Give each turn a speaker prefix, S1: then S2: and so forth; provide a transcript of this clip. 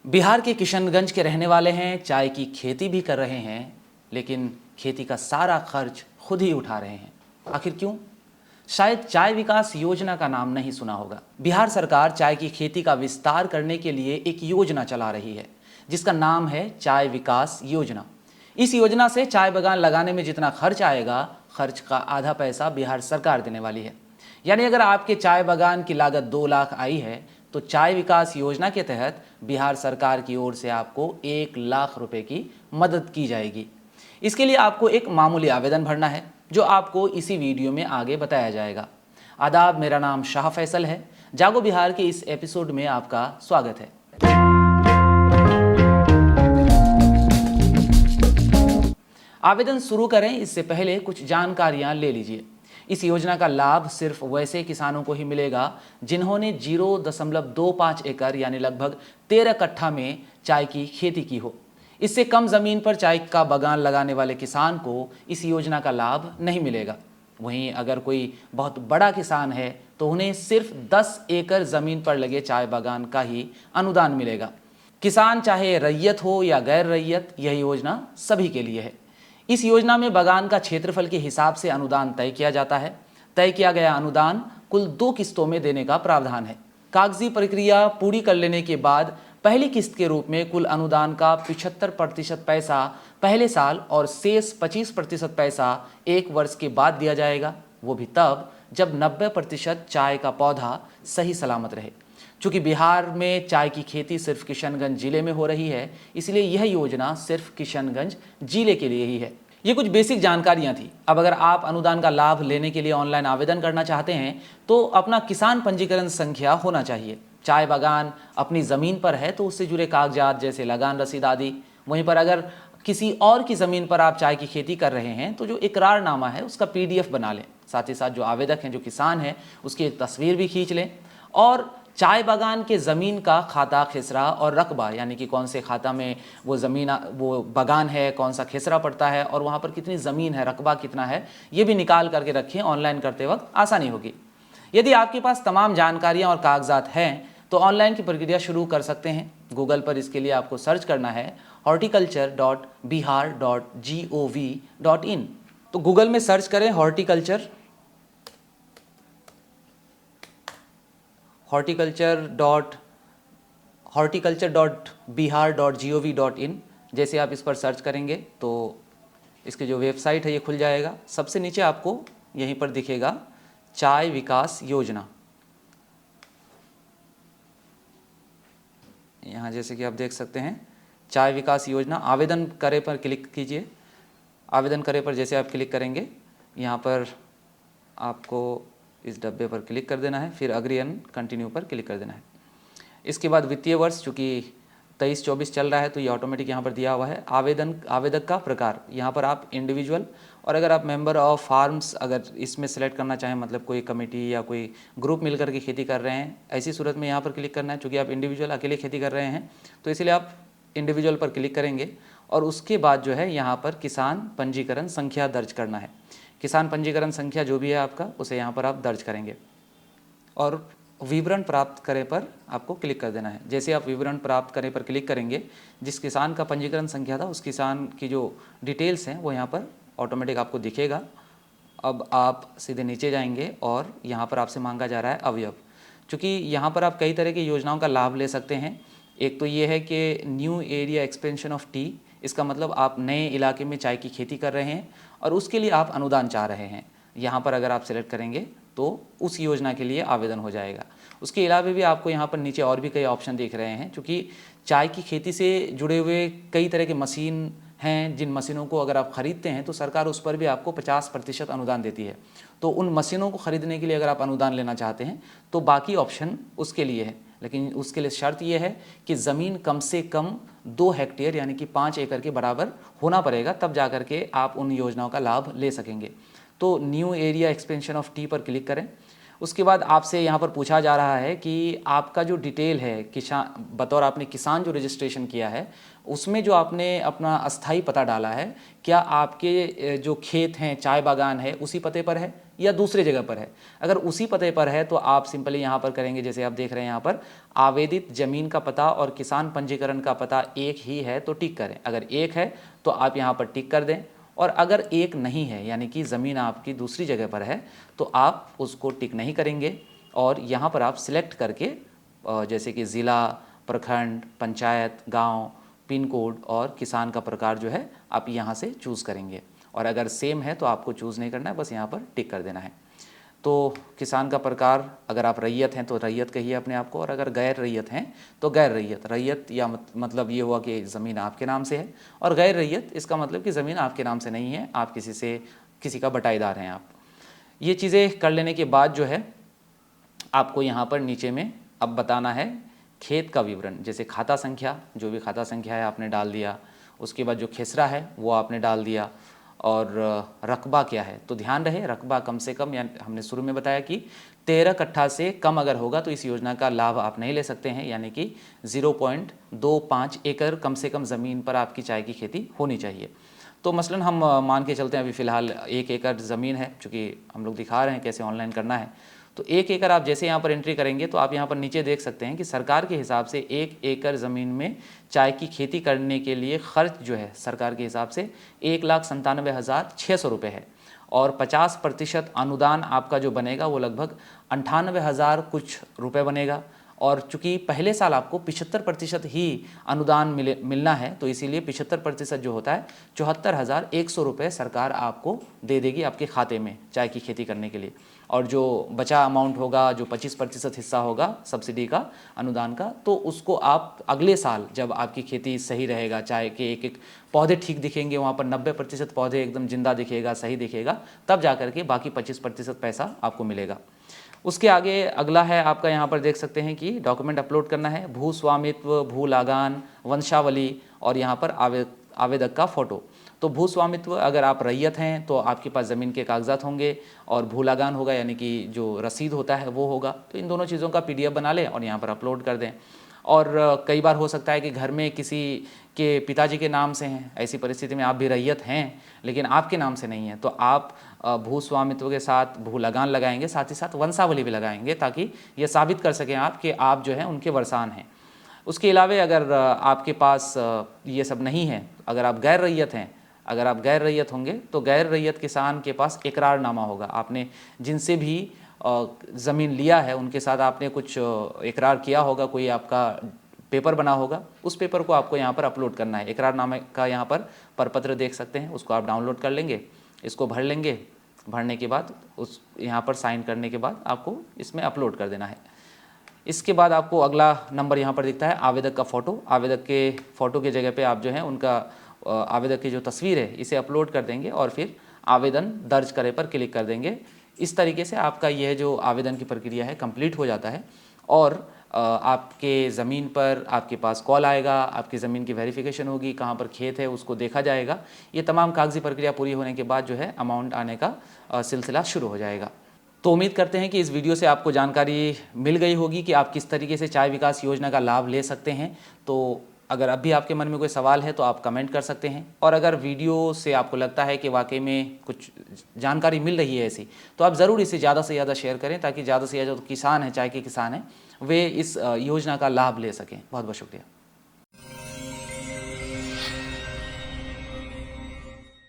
S1: बिहार के किशनगंज के रहने वाले हैं, चाय की खेती भी कर रहे हैं, लेकिन खेती का सारा खर्च खुद ही उठा रहे हैं। आखिर क्यों? शायद चाय विकास योजना का नाम नहीं सुना होगा। बिहार सरकार चाय की खेती का विस्तार करने के लिए एक योजना चला रही है जिसका नाम है चाय विकास योजना। इस योजना से चाय बागान लगाने में जितना खर्च आएगा, खर्च का आधा पैसा बिहार सरकार देने वाली है। यानी अगर आपके चाय बागान की लागत 2 लाख आई है तो चाय विकास योजना के तहत बिहार सरकार की ओर से आपको 1 लाख रुपए की मदद की जाएगी। इसके लिए आपको एक मामूली आवेदन भरना है जो आपको इसी वीडियो में आगे बताया जाएगा। आदाब, मेरा नाम शाह फैसल है। जागो बिहार के इस एपिसोड में आपका स्वागत है। आवेदन शुरू करें इससे पहले कुछ जानकारियां ले लीजिए। इस योजना का लाभ सिर्फ वैसे किसानों को ही मिलेगा जिन्होंने 0.25 एकड़ यानी लगभग 13 कट्ठा में चाय की खेती की हो। इससे कम जमीन पर चाय का बागान लगाने वाले किसान को इस योजना का लाभ नहीं मिलेगा। वहीं अगर कोई बहुत बड़ा किसान है तो उन्हें सिर्फ 10 एकड़ जमीन पर लगे चाय बागान का ही अनुदान मिलेगा। किसान चाहे रैयत हो या गैर रैयत, यह योजना सभी के लिए है। इस योजना में बागान का क्षेत्रफल के हिसाब से अनुदान तय किया जाता है। तय किया गया अनुदान कुल 2 किस्तों में देने का प्रावधान है। कागजी प्रक्रिया पूरी कर लेने के बाद पहली किस्त के रूप में कुल अनुदान का 75% पैसा पहले साल और शेष 25% पैसा 1 वर्ष के बाद दिया जाएगा, वो भी तब जब 90% चाय का पौधा सही सलामत रहे। चूँकि बिहार में चाय की खेती सिर्फ किशनगंज जिले में हो रही है, इसलिए यह योजना सिर्फ किशनगंज जिले के लिए ही है। ये कुछ बेसिक जानकारियां थी। अब अगर आप अनुदान का लाभ लेने के लिए ऑनलाइन आवेदन करना चाहते हैं तो अपना किसान पंजीकरण संख्या होना चाहिए। चाय बागान अपनी ज़मीन पर है तो उससे जुड़े कागजात जैसे लगान रसीद आदि। वहीं पर अगर किसी और की ज़मीन पर आप चाय की खेती कर रहे हैं तो जो इकरारनामा है उसका PDF बना लें। साथ ही साथ जो आवेदक हैं, जो किसान हैं, उसकी एक तस्वीर भी खींच लें। और चाय बागान के ज़मीन का खाता, खेसरा और रकबा, यानी कि कौन से खाता में वो ज़मीन, वो बागान है, कौन सा खेसरा पड़ता है और वहाँ पर कितनी ज़मीन है, रकबा कितना है, ये भी निकाल करके रखें। ऑनलाइन करते वक्त आसानी होगी। यदि आपके पास तमाम जानकारियाँ और कागजात हैं तो ऑनलाइन की प्रक्रिया शुरू कर सकते हैं। गूगल पर इसके लिए आपको सर्च करना है horticulture.bihar.gov.in। तो गूगल में सर्च करें horticulture.bihar.gov.in। जैसे आप इस पर सर्च करेंगे तो इसके जो वेबसाइट है ये खुल जाएगा। सबसे नीचे आपको यहीं पर दिखेगा चाय विकास योजना। यहाँ जैसे कि आप देख सकते हैं चाय विकास योजना। आवेदन करे पर क्लिक कीजिए। आवेदन करे पर जैसे आप क्लिक करेंगे, यहाँ पर आपको इस डब्बे पर क्लिक कर देना है, फिर अग्री एंड कंटिन्यू पर क्लिक कर देना है। इसके बाद वित्तीय वर्ष, चूँकि 23-24 चल रहा है तो ये ऑटोमेटिक यहाँ पर दिया हुआ है। आवेदक का प्रकार, यहाँ पर आप इंडिविजुअल, और अगर आप मेंबर ऑफ फार्म्स अगर इसमें सेलेक्ट करना चाहें, मतलब कोई कमेटी या कोई ग्रुप मिलकर के खेती कर रहे हैं, ऐसी सूरत में यहाँ पर क्लिक करना है। चूँकि आप इंडिविजुअल अकेले खेती कर रहे हैं तो इसलिए आप इंडिविजुअल पर क्लिक करेंगे और उसके बाद जो है यहाँ पर किसान पंजीकरण संख्या दर्ज करना है। किसान पंजीकरण संख्या जो भी है आपका, उसे यहाँ पर आप दर्ज करेंगे और विवरण प्राप्त करें पर आपको क्लिक कर देना है। जैसे आप विवरण प्राप्त करें पर क्लिक करेंगे, जिस किसान का पंजीकरण संख्या था उस किसान की जो डिटेल्स हैं वो यहाँ पर ऑटोमेटिक आपको दिखेगा। अब आप सीधे नीचे जाएंगे और यहाँ पर आपसे मांगा जा रहा है अवयव। चूँकि यहाँ पर आप कई तरह की योजनाओं का लाभ ले सकते हैं। एक तो ये है कि new area expansion of T, इसका मतलब आप नए इलाके में चाय की खेती कर रहे हैं और उसके लिए आप अनुदान चाह रहे हैं। यहाँ पर अगर आप सेलेक्ट करेंगे तो उस योजना के लिए आवेदन हो जाएगा। उसके अलावा भी आपको यहाँ पर नीचे और भी कई ऑप्शन दिख रहे हैं। क्योंकि चाय की खेती से जुड़े हुए कई तरह के मशीन हैं, जिन मशीनों को अगर आप ख़रीदते हैं तो सरकार उस पर भी आपको 50% अनुदान देती है। तो उन मशीनों को ख़रीदने के लिए अगर आप अनुदान लेना चाहते हैं तो बाकी ऑप्शन उसके लिए है, लेकिन उसके लिए शर्त यह है कि ज़मीन कम से कम 2 हेक्टेयर यानी कि 5 एकड़ के बराबर होना पड़ेगा, तब जा कर के आप उन योजनाओं का लाभ ले सकेंगे। तो new area expansion of T पर क्लिक करें। उसके बाद आपसे यहाँ पर पूछा जा रहा है कि आपका जो डिटेल है, किसान बतौर आपने किसान जो रजिस्ट्रेशन किया है उसमें जो आपने अपना अस्थाई पता डाला है, क्या आपके जो खेत हैं, चाय बागान है, उसी पते पर है या दूसरे जगह पर है। अगर उसी पते पर है तो आप सिंपली यहाँ पर करेंगे, जैसे आप देख रहे हैं यहाँ पर आवेदित ज़मीन का पता और किसान पंजीकरण का पता एक ही है तो टिक करें। अगर एक है तो आप यहाँ पर टिक कर दें, और अगर एक नहीं है यानी कि ज़मीन आपकी दूसरी जगह पर है तो आप उसको टिक नहीं करेंगे। और यहाँ पर आप सिलेक्ट करके जैसे कि ज़िला, प्रखंड, पंचायत, गांव, पिन कोड और किसान का प्रकार जो है आप यहाँ से चूज़ करेंगे। और अगर सेम है तो आपको चूज़ नहीं करना है, बस यहाँ पर टिक कर देना है। तो किसान का प्रकार, अगर आप रैयत हैं तो रैयत कहिए अपने आप को, और अगर गैर रैयत हैं तो गैर रैयत। रैयत या मतलब ये हुआ कि ज़मीन आपके नाम से है, और गैर रैयत इसका मतलब कि ज़मीन आपके नाम से नहीं है, आप किसी का बटाईदार हैं आप। ये चीज़ें कर लेने के बाद जो है आपको यहाँ पर नीचे में अब बताना है खेत का विवरण, जैसे खाता संख्या, जो भी खाता संख्या है आपने डाल दिया, उसके बाद जो खेसरा है वो आपने डाल दिया, और रकबा क्या है। तो ध्यान रहे रकबा कम से कम, यानी हमने शुरू में बताया कि 13 कट्ठा से कम अगर होगा तो इस योजना का लाभ आप नहीं ले सकते हैं, यानी कि 0.25 एकड़ कम से कम ज़मीन पर आपकी चाय की खेती होनी चाहिए। तो मसलन हम मान के चलते हैं अभी फ़िलहाल 1 एकड़ ज़मीन है, चूँकि हम लोग दिखा रहे हैं कैसे ऑनलाइन करना है। तो 1 एकड़ आप जैसे यहाँ पर एंट्री करेंगे तो आप यहाँ पर नीचे देख सकते हैं कि सरकार के हिसाब से 1 एकड़ ज़मीन में चाय की खेती करने के लिए खर्च जो है सरकार के हिसाब से 1,97,600 रुपये है, और 50% अनुदान आपका जो बनेगा वो लगभग 98,000 कुछ रुपये बनेगा। और चूँकि पहले साल आपको 75% ही अनुदान मिलना है, तो इसीलिए 75% जो होता है 74,100 रुपये सरकार आपको दे देगी आपके खाते में चाय की खेती करने के लिए। और जो बचा अमाउंट होगा, जो 25% हिस्सा होगा सब्सिडी का, अनुदान का, तो उसको आप अगले साल जब आपकी खेती सही रहेगा, चाय के एक एक पौधे ठीक दिखेंगे, वहाँ पर 90% पौधे एकदम जिंदा दिखेगा, सही दिखेगा, तब जा कर के बाकी 25% पैसा आपको मिलेगा। उसके आगे अगला है आपका, यहाँ पर देख सकते हैं कि डॉक्यूमेंट अपलोड करना है, भू स्वामित्व, भू लागान, वंशावली, और यहाँ पर आवेदक का फ़ोटो। तो भू स्वामित्व, अगर आप रैयत हैं तो आपके पास ज़मीन के कागजात होंगे, और भू लागान होगा यानी कि जो रसीद होता है वो होगा। तो इन दोनों चीज़ों का PDF बना लें और यहाँ पर अपलोड कर दें। और कई बार हो सकता है कि घर में किसी के पिताजी के नाम से हैं, ऐसी परिस्थिति में आप भी रैयत हैं लेकिन आपके नाम से नहीं है, तो आप भू स्वामित्व के साथ भू लगान लगाएंगे, साथ ही साथ वंशावली भी लगाएंगे, ताकि ये साबित कर सकें आप कि आप जो हैं उनके वर्सान हैं। उसके अलावा अगर आपके पास ये सब नहीं है, अगर आप गैर रैयत हैं, अगर आप गैर रैयत होंगे तो गैर रैयत किसान के पास इकरारनामा होगा। आपने जिनसे भी ज़मीन लिया है उनके साथ आपने कुछ इकरार किया होगा, कोई आपका पेपर बना होगा, उस पेपर को आपको यहाँ पर अपलोड करना है। इकरारनामे का यहाँ पर प्रपत्र देख सकते हैं, उसको आप डाउनलोड कर लेंगे, इसको भर लेंगे, भरने के बाद उस यहाँ पर साइन करने के बाद आपको इसमें अपलोड कर देना है। इसके बाद आपको अगला नंबर यहाँ पर दिखता है आवेदक का फ़ोटो। आवेदक के फ़ोटो की जगह पे आप जो है उनका आवेदक की जो तस्वीर है इसे अपलोड कर देंगे, और फिर आवेदन दर्ज करे पर क्लिक कर देंगे। इस तरीके से आपका यह जो आवेदन की प्रक्रिया है कंप्लीट हो जाता है, और आपके ज़मीन पर आपके पास कॉल आएगा, आपकी ज़मीन की वेरिफिकेशन होगी, कहाँ पर खेत है उसको देखा जाएगा। ये तमाम कागजी प्रक्रिया पूरी होने के बाद जो है अमाउंट आने का सिलसिला शुरू हो जाएगा। तो उम्मीद करते हैं कि इस वीडियो से आपको जानकारी मिल गई होगी कि आप किस तरीके से चाय विकास योजना का लाभ ले सकते हैं। तो अगर अभी आपके मन में कोई सवाल है तो आप कमेंट कर सकते हैं, और अगर वीडियो से आपको लगता है कि वाकई में कुछ जानकारी मिल रही है ऐसी, तो आप ज़रूर इसे ज़्यादा से ज़्यादा शेयर करें, ताकि ज़्यादा से ज़्यादा जो किसान हैं, चाय के किसान हैं, वे इस योजना का लाभ ले सकें। बहुत बहुत शुक्रिया।